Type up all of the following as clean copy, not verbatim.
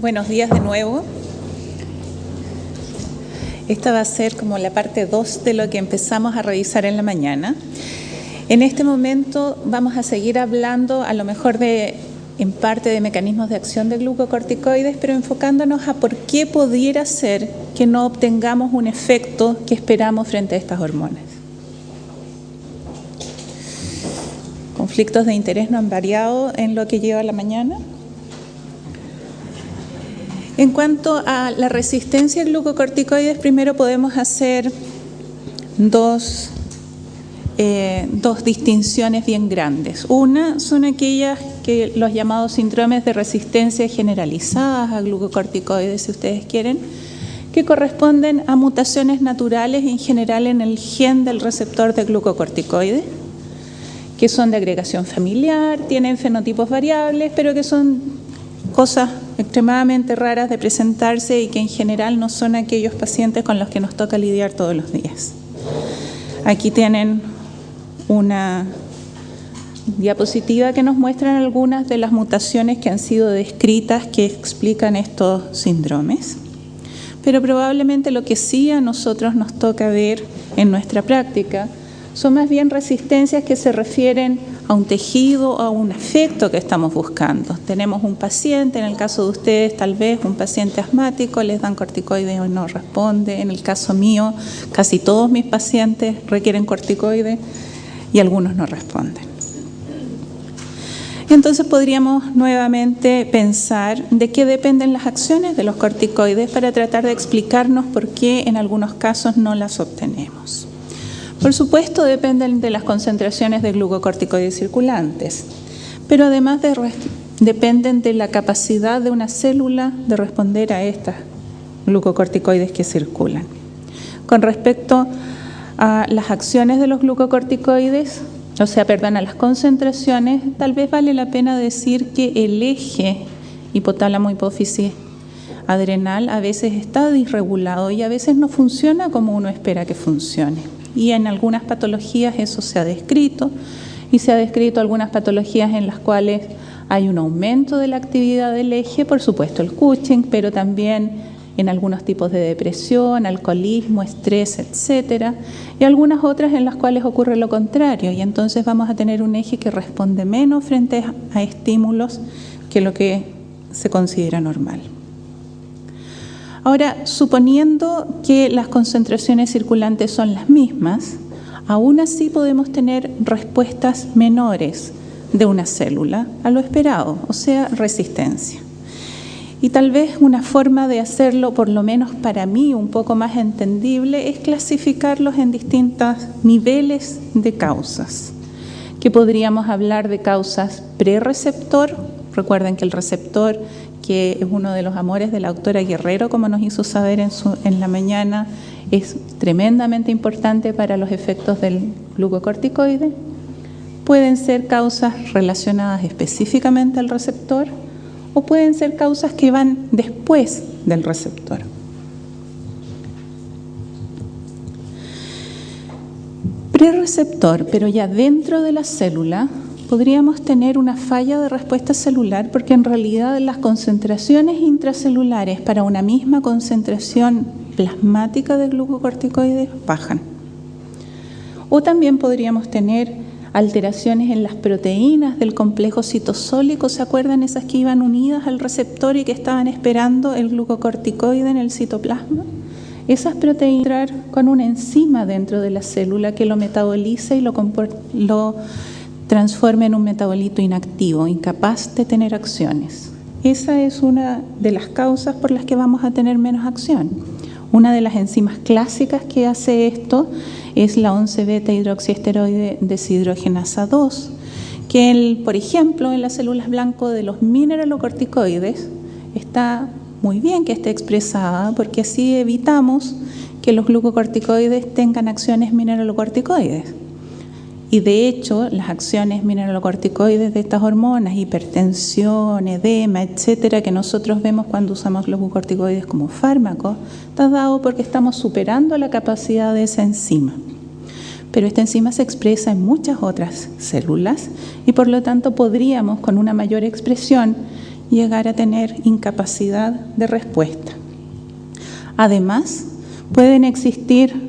Buenos días de nuevo. Esta va a ser como la parte 2 de lo que empezamos a revisar en la mañana. En este momento vamos a seguir hablando a lo mejor en parte de mecanismos de acción de glucocorticoides, pero enfocándonos a por qué pudiera ser que no obtengamos un efecto que esperamos frente a estas hormonas. Conflictos de interés no han variado en lo que lleva la mañana. En cuanto a la resistencia a glucocorticoides, primero podemos hacer dos distinciones bien grandes. Una son aquellas que los llamados síndromes de resistencia generalizadas a glucocorticoides, si ustedes quieren, que corresponden a mutaciones naturales en general en el gen del receptor de glucocorticoides, que son de agregación familiar, tienen fenotipos variables, pero que son cosas extremadamente raras de presentarse y que en general no son aquellos pacientes con los que nos toca lidiar todos los días. Aquí tienen una diapositiva que nos muestran algunas de las mutaciones que han sido descritas que explican estos síndromes. Pero probablemente lo que sí a nosotros nos toca ver en nuestra práctica son más bien resistencias que se refieren a un tejido o a un efecto que estamos buscando. Tenemos un paciente, en el caso de ustedes tal vez un paciente asmático, les dan corticoides y no responde. En el caso mío, casi todos mis pacientes requieren corticoides y algunos no responden. Entonces podríamos nuevamente pensar de qué dependen las acciones de los corticoides para tratar de explicarnos por qué en algunos casos no las obtenemos. Por supuesto, dependen de las concentraciones de glucocorticoides circulantes, pero además dependen de la capacidad de una célula de responder a estas glucocorticoides que circulan. Con respecto a las acciones de los glucocorticoides, a las concentraciones, tal vez vale la pena decir que el eje hipotálamo, hipófisis, adrenal a veces está disregulado y a veces no funciona como uno espera que funcione. Y en algunas patologías eso se ha descrito, y se ha descrito algunas patologías en las cuales hay un aumento de la actividad del eje, por supuesto el Cushing, pero también en algunos tipos de depresión, alcoholismo, estrés, etcétera, y algunas otras en las cuales ocurre lo contrario, y entonces vamos a tener un eje que responde menos frente a estímulos que lo que se considera normal. Ahora, suponiendo que las concentraciones circulantes son las mismas, aún así podemos tener respuestas menores de una célula a lo esperado, o sea, resistencia. Y tal vez una forma de hacerlo, por lo menos para mí, un poco más entendible, es clasificarlos en distintos niveles de causas, que podríamos hablar de causas prereceptor. Recuerden que el receptor, que es uno de los amores de la doctora Guerrero, como nos hizo saber en la mañana, es tremendamente importante para los efectos del glucocorticoide. Pueden ser causas relacionadas específicamente al receptor o pueden ser causas que van después del receptor. Prereceptor, pero ya dentro de la célula, podríamos tener una falla de respuesta celular porque en realidad las concentraciones intracelulares para una misma concentración plasmática de glucocorticoides bajan. O también podríamos tener alteraciones en las proteínas del complejo citosólico. ¿Se acuerdan esas que iban unidas al receptor y que estaban esperando el glucocorticoide en el citoplasma? Esas proteínas entran con una enzima dentro de la célula que lo metaboliza y lo transforma en un metabolito inactivo, incapaz de tener acciones. Esa es una de las causas por las que vamos a tener menos acción. Una de las enzimas clásicas que hace esto es la 11-beta-hidroxiesteroide deshidrogenasa 2, que por ejemplo en las células blanco de los mineralocorticoides está muy bien que esté expresada porque así evitamos que los glucocorticoides tengan acciones mineralocorticoides. Y de hecho, las acciones mineralocorticoides de estas hormonas, hipertensión, edema, etcétera, que nosotros vemos cuando usamos los glucocorticoides como fármaco, está dado porque estamos superando la capacidad de esa enzima. Pero esta enzima se expresa en muchas otras células y por lo tanto podríamos, con una mayor expresión, llegar a tener incapacidad de respuesta. Además, pueden existir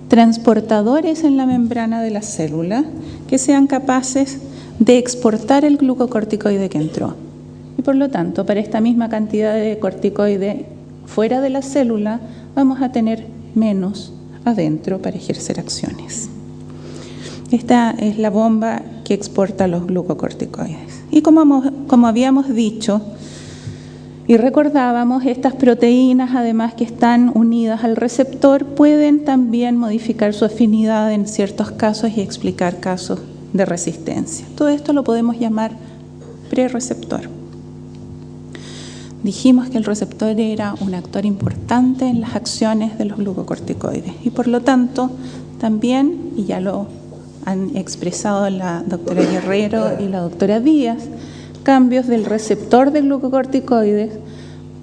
transportadores en la membrana de la célula que sean capaces de exportar el glucocorticoide que entró. Y por lo tanto, para esta misma cantidad de corticoide fuera de la célula, vamos a tener menos adentro para ejercer acciones. Esta es la bomba que exporta los glucocorticoides. Y como habíamos dicho y recordábamos, estas proteínas, además que están unidas al receptor, pueden también modificar su afinidad en ciertos casos y explicar casos de resistencia. Todo esto lo podemos llamar prerreceptor. Dijimos que el receptor era un actor importante en las acciones de los glucocorticoides y por lo tanto también, y ya lo han expresado la doctora Guerrero y la doctora Díaz, cambios del receptor de glucocorticoides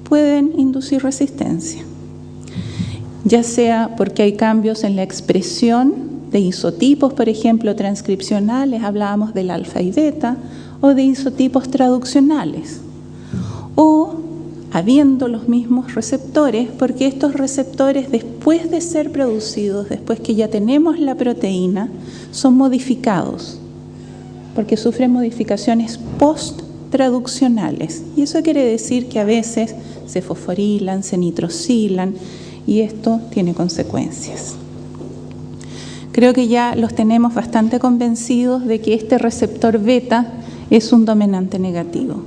pueden inducir resistencia, ya sea porque hay cambios en la expresión de isotipos, por ejemplo, transcripcionales, hablábamos del alfa y beta, o de isotipos traduccionales, o habiendo los mismos receptores, porque estos receptores, después de ser producidos, después que ya tenemos la proteína, son modificados, porque sufren modificaciones post-traduccionales. Y eso quiere decir que a veces se fosforilan, se nitrosilan, y esto tiene consecuencias. Creo que ya los tenemos bastante convencidos de que este receptor beta es un dominante negativo.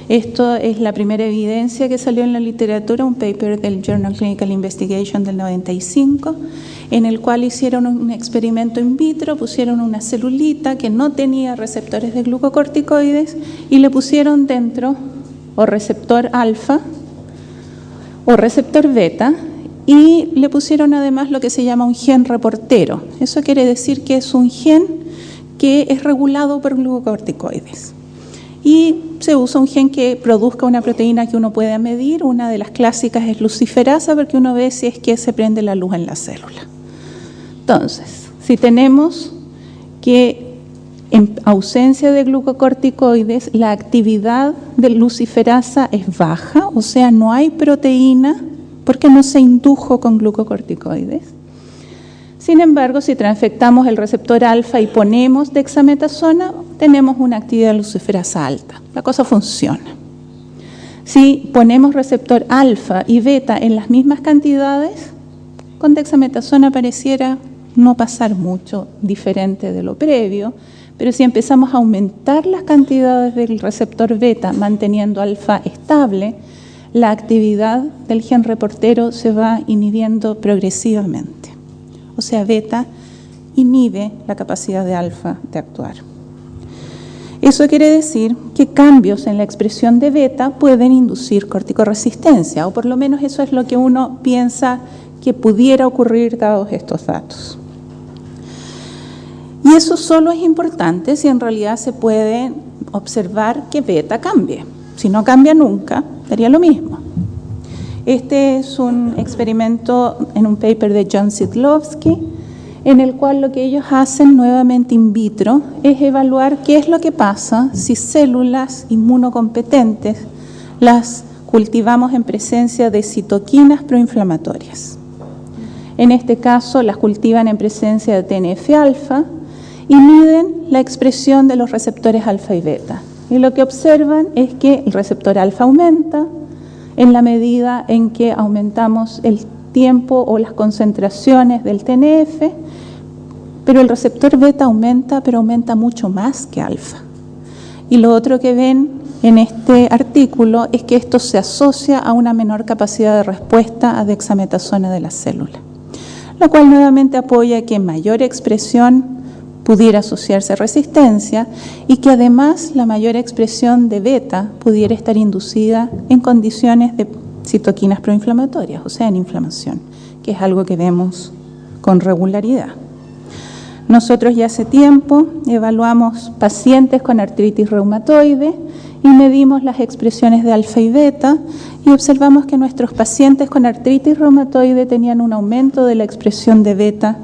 Esto es la primera evidencia que salió en la literatura, un paper del Journal Clinical Investigation del 95, en el cual hicieron un experimento in vitro, pusieron una celulita que no tenía receptores de glucocorticoides y le pusieron dentro o receptor alfa o receptor beta y le pusieron además lo que se llama un gen reportero. Eso quiere decir que es un gen que es regulado por glucocorticoides. Y se usa un gen que produzca una proteína que uno pueda medir. Una de las clásicas es luciferasa, porque uno ve si es que se prende la luz en la célula. Entonces, si tenemos que en ausencia de glucocorticoides la actividad de luciferasa es baja, o sea, no hay proteína porque no se indujo con glucocorticoides. Sin embargo, si transfectamos el receptor alfa y ponemos dexametasona, tenemos una actividad luciferasa alta. La cosa funciona. Si ponemos receptor alfa y beta en las mismas cantidades, con dexametasona pareciera no pasar mucho diferente de lo previo, pero si empezamos a aumentar las cantidades del receptor beta manteniendo alfa estable, la actividad del gen reportero se va inhibiendo progresivamente. O sea, beta inhibe la capacidad de alfa de actuar. Eso quiere decir que cambios en la expresión de beta pueden inducir corticoresistencia, o por lo menos eso es lo que uno piensa que pudiera ocurrir dados estos datos. Y eso solo es importante si en realidad se puede observar que beta cambie. Si no cambia nunca, daría lo mismo. Este es un experimento en un paper de John Sidlowski, en el cual lo que ellos hacen nuevamente in vitro es evaluar qué es lo que pasa si células inmunocompetentes las cultivamos en presencia de citoquinas proinflamatorias. En este caso las cultivan en presencia de TNF-alfa y miden la expresión de los receptores alfa y beta. Y lo que observan es que el receptor alfa aumenta en la medida en que aumentamos el tiempo o las concentraciones del TNF, pero el receptor beta aumenta, pero aumenta mucho más que alfa. Y lo otro que ven en este artículo es que esto se asocia a una menor capacidad de respuesta a dexametasona de la célula, lo cual nuevamente apoya que mayor expresión pudiera asociarse a resistencia y que además la mayor expresión de beta pudiera estar inducida en condiciones de citoquinas proinflamatorias, o sea, en inflamación, que es algo que vemos con regularidad. Nosotros ya hace tiempo evaluamos pacientes con artritis reumatoide y medimos las expresiones de alfa y beta y observamos que nuestros pacientes con artritis reumatoide tenían un aumento de la expresión de beta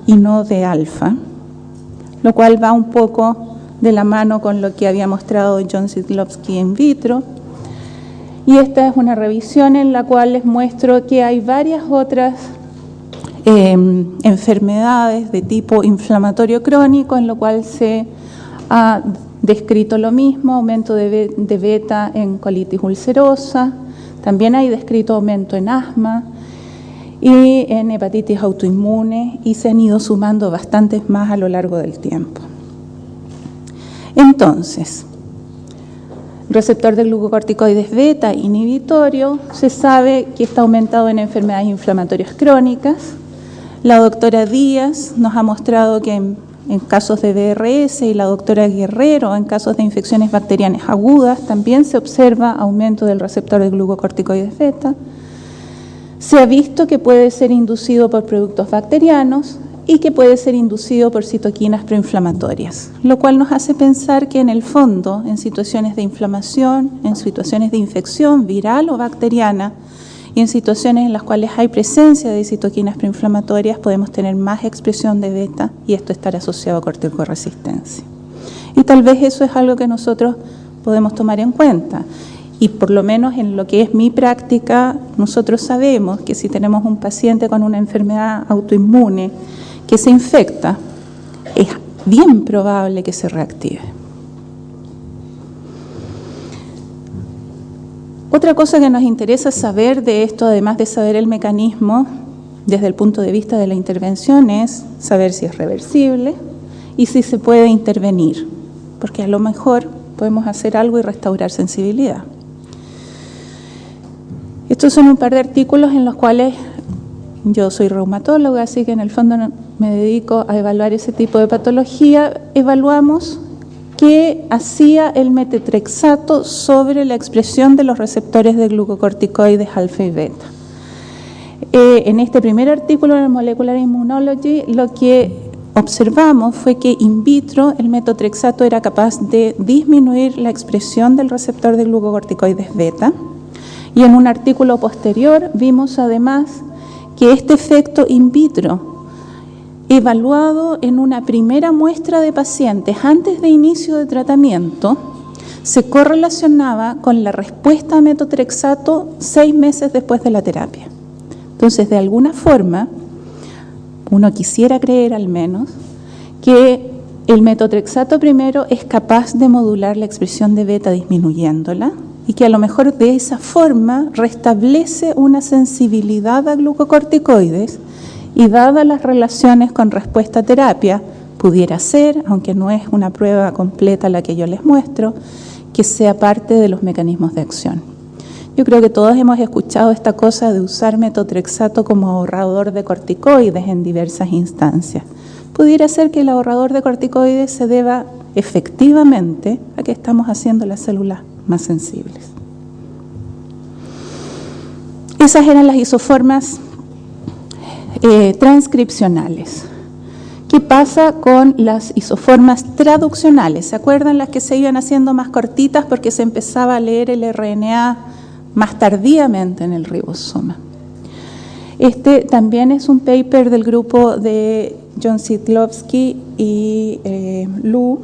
y no de alfa, lo cual va un poco de la mano con lo que había mostrado John Sidlowski in vitro. Y esta es una revisión en la cual les muestro que hay varias otras enfermedades de tipo inflamatorio crónico, en lo cual se ha descrito lo mismo, aumento de beta en colitis ulcerosa, también hay descrito aumento en asma y en hepatitis autoinmune, y se han ido sumando bastantes más a lo largo del tiempo. Entonces, receptor de glucocorticoides beta inhibitorio, se sabe que está aumentado en enfermedades inflamatorias crónicas. La doctora Díaz nos ha mostrado que en casos de BRS y la doctora Guerrero en casos de infecciones bacterianas agudas también se observa aumento del receptor de glucocorticoides beta. Se ha visto que puede ser inducido por productos bacterianos y que puede ser inducido por citoquinas proinflamatorias, lo cual nos hace pensar que en el fondo, en situaciones de inflamación, en situaciones de infección viral o bacteriana y en situaciones en las cuales hay presencia de citoquinas proinflamatorias, podemos tener más expresión de beta y esto estar asociado a corticoresistencia. Y tal vez eso es algo que nosotros podemos tomar en cuenta. Y por lo menos en lo que es mi práctica, nosotros sabemos que si tenemos un paciente con una enfermedad autoinmune que se infecta, es bien probable que se reactive. Otra cosa que nos interesa saber de esto, además de saber el mecanismo desde el punto de vista de la intervención, es saber si es reversible y si se puede intervenir, porque a lo mejor podemos hacer algo y restaurar sensibilidad. Estos son un par de artículos en los cuales yo soy reumatóloga, así que en el fondo me dedico a evaluar ese tipo de patología. Evaluamos qué hacía el metotrexato sobre la expresión de los receptores de glucocorticoides alfa y beta. En este primer artículo en el Molecular Immunology, lo que observamos fue que in vitro el metotrexato era capaz de disminuir la expresión del receptor de glucocorticoides beta. Y en un artículo posterior vimos además que este efecto in vitro, evaluado en una primera muestra de pacientes antes de inicio de tratamiento, se correlacionaba con la respuesta a metotrexato 6 meses después de la terapia. Entonces, de alguna forma, uno quisiera creer al menos que el metotrexato primero es capaz de modular la expresión de beta disminuyéndola, y que a lo mejor de esa forma restablece una sensibilidad a glucocorticoides y dadas las relaciones con respuesta a terapia, pudiera ser, aunque no es una prueba completa la que yo les muestro, que sea parte de los mecanismos de acción. Yo creo que todos hemos escuchado esta cosa de usar metotrexato como ahorrador de corticoides en diversas instancias. Pudiera ser que el ahorrador de corticoides se deba efectivamente a que estamos haciendo las células más sensibles. Esas eran las isoformas transcripcionales. ¿Qué pasa con las isoformas traduccionales? ¿Se acuerdan las que se iban haciendo más cortitas porque se empezaba a leer el RNA más tardíamente en el ribosoma? Este también es un paper del grupo de John Sidlowski y Lu,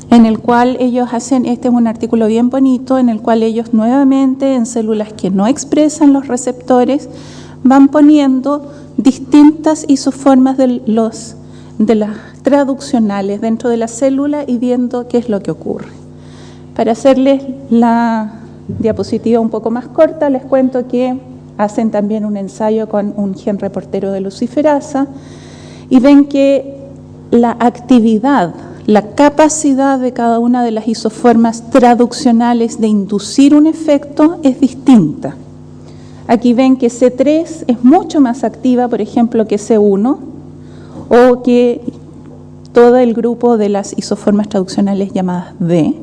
en el cual ellos hacen, este es un artículo bien bonito, en el cual ellos nuevamente en células que no expresan los receptores van poniendo distintas isoformas de las traduccionales dentro de la célula y viendo qué es lo que ocurre. Para hacerles la diapositiva un poco más corta, les cuento que hacen también un ensayo con un gen reportero de luciferasa y ven que la actividad, la capacidad de cada una de las isoformas traduccionales de inducir un efecto es distinta. Aquí ven que C3 es mucho más activa, por ejemplo, que C1 o que todo el grupo de las isoformas traduccionales llamadas D.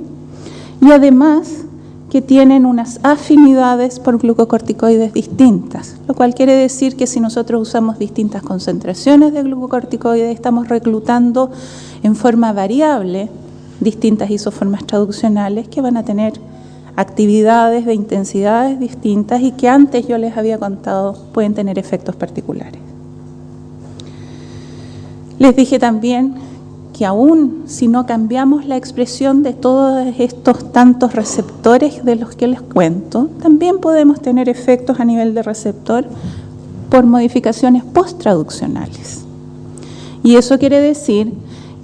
Y además que tienen unas afinidades por glucocorticoides distintas, lo cual quiere decir que si nosotros usamos distintas concentraciones de glucocorticoides, estamos reclutando en forma variable distintas isoformas traduccionales que van a tener actividades de intensidades distintas y que antes yo les había contado pueden tener efectos particulares. Les dije también que aún si no cambiamos la expresión de todos estos tantos receptores de los que les cuento, también podemos tener efectos a nivel de receptor por modificaciones posttraduccionales. Y eso quiere decir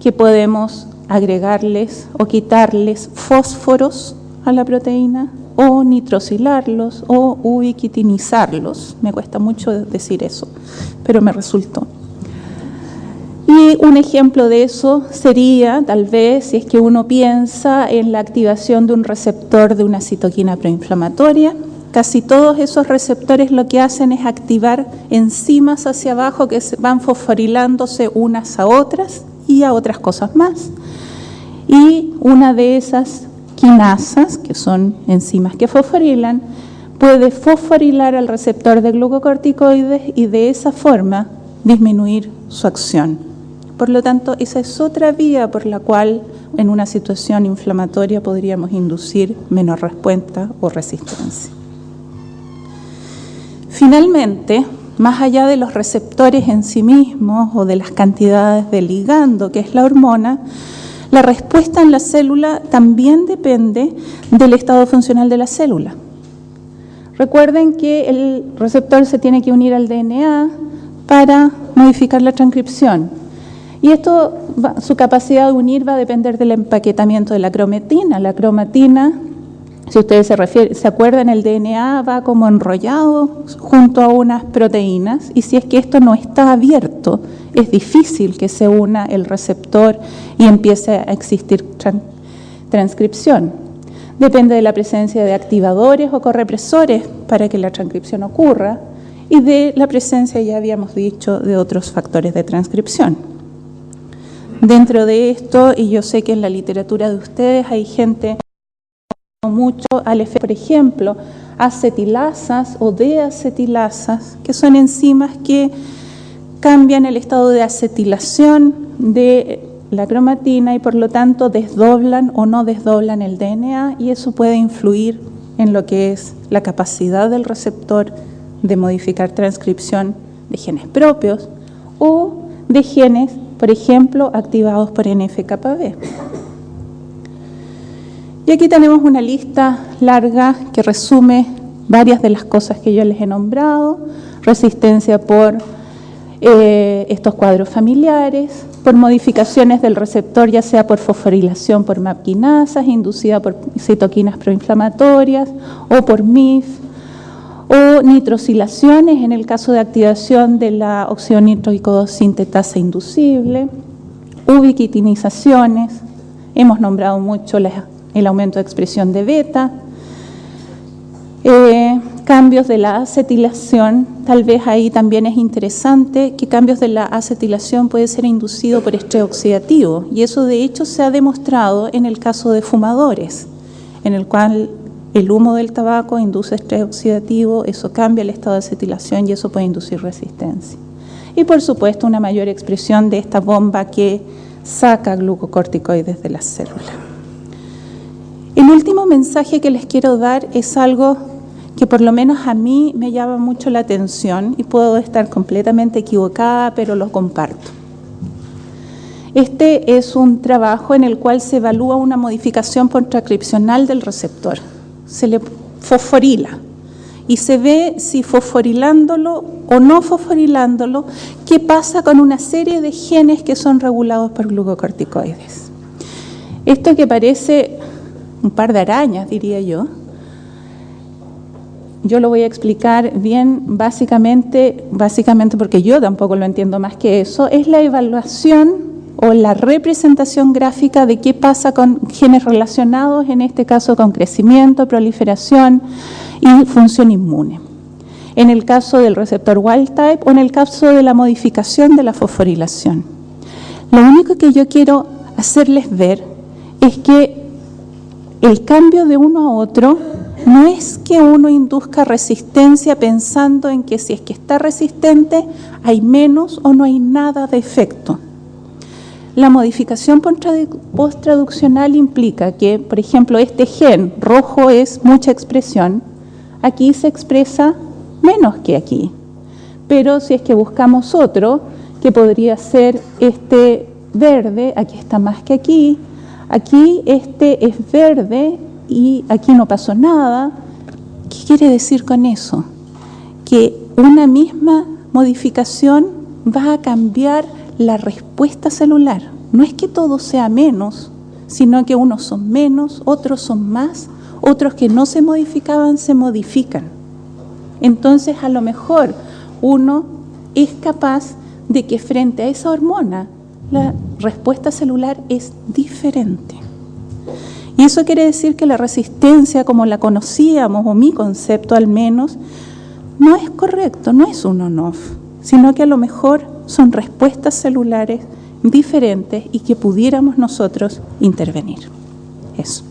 que podemos agregarles o quitarles fósforos a la proteína, o nitrosilarlos, o ubiquitinizarlos. Me cuesta mucho decir eso, pero me resultó. Y un ejemplo de eso sería, tal vez, si es que uno piensa en la activación de un receptor de una citoquina proinflamatoria. Casi todos esos receptores lo que hacen es activar enzimas hacia abajo que van fosforilándose unas a otras y a otras cosas más. Y una de esas quinasas, que son enzimas que fosforilan, puede fosforilar al receptor de glucocorticoides y de esa forma disminuir su acción. Por lo tanto, esa es otra vía por la cual en una situación inflamatoria podríamos inducir menor respuesta o resistencia. Finalmente, más allá de los receptores en sí mismos o de las cantidades de ligando, que es la hormona, la respuesta en la célula también depende del estado funcional de la célula. Recuerden que el receptor se tiene que unir al DNA para modificar la transcripción. Y esto, su capacidad de unir va a depender del empaquetamiento de la cromatina. La cromatina, si ustedes se acuerdan, el DNA va como enrollado junto a unas proteínas, y si es que esto no está abierto, es difícil que se una el receptor y empiece a existir transcripción. Depende de la presencia de activadores o correpresores para que la transcripción ocurra, y de la presencia, ya habíamos dicho, de otros factores de transcripción. Dentro de esto, y yo sé que en la literatura de ustedes hay gente mucho al efecto, por ejemplo, acetilasas o deacetilasas, que son enzimas que cambian el estado de acetilación de la cromatina y por lo tanto desdoblan o no desdoblan el DNA, y eso puede influir en lo que es la capacidad del receptor de modificar transcripción de genes propios o de genes, por ejemplo, activados por NF-κB. Y aquí tenemos una lista larga que resume varias de las cosas que yo les he nombrado: resistencia por estos cuadros familiares, por modificaciones del receptor, ya sea por fosforilación por MAP quinasas, inducida por citoquinas proinflamatorias, o por MIF, o nitrosilaciones en el caso de activación de la oxidonitroico sintetasa inducible, ubiquitinizaciones, hemos nombrado mucho el aumento de expresión de beta, cambios de la acetilación. Tal vez ahí también es interesante que cambios de la acetilación puede ser inducido por estrés oxidativo, y eso de hecho se ha demostrado en el caso de fumadores, en el cual el humo del tabaco induce estrés oxidativo, eso cambia el estado de acetilación y eso puede inducir resistencia. Y por supuesto una mayor expresión de esta bomba que saca glucocorticoides de la célula. El último mensaje que les quiero dar es algo que por lo menos a mí me llama mucho la atención, y puedo estar completamente equivocada, pero lo comparto. Este es un trabajo en el cual se evalúa una modificación transcripcional del receptor. Se le fosforila y se ve si fosforilándolo o no fosforilándolo, qué pasa con una serie de genes que son regulados por glucocorticoides. Esto que parece un par de arañas, diría yo lo voy a explicar bien básicamente porque yo tampoco lo entiendo más que eso, es la evaluación o la representación gráfica de qué pasa con genes relacionados, en este caso con crecimiento, proliferación y función inmune. En el caso del receptor wild type o en el caso de la modificación de la fosforilación. Lo único que yo quiero hacerles ver es que el cambio de uno a otro no es que uno induzca resistencia pensando en que si es que está resistente hay menos o no hay nada de efecto. La modificación posttraduccional implica que, por ejemplo, este gen rojo es mucha expresión, aquí se expresa menos que aquí. Pero si es que buscamos otro, que podría ser este verde, aquí está más que aquí este es verde y aquí no pasó nada. ¿Qué quiere decir con eso? Que una misma modificación va a cambiar la respuesta celular. No es que todo sea menos, sino que unos son menos, otros son más, otros que no se modificaban se modifican. Entonces, a lo mejor uno es capaz de que frente a esa hormona la respuesta celular es diferente. Y eso quiere decir que la resistencia, como la conocíamos, o mi concepto al menos, no es correcto, no es un on-off, sino que a lo mejor son respuestas celulares diferentes y que pudiéramos nosotros intervenir. Eso.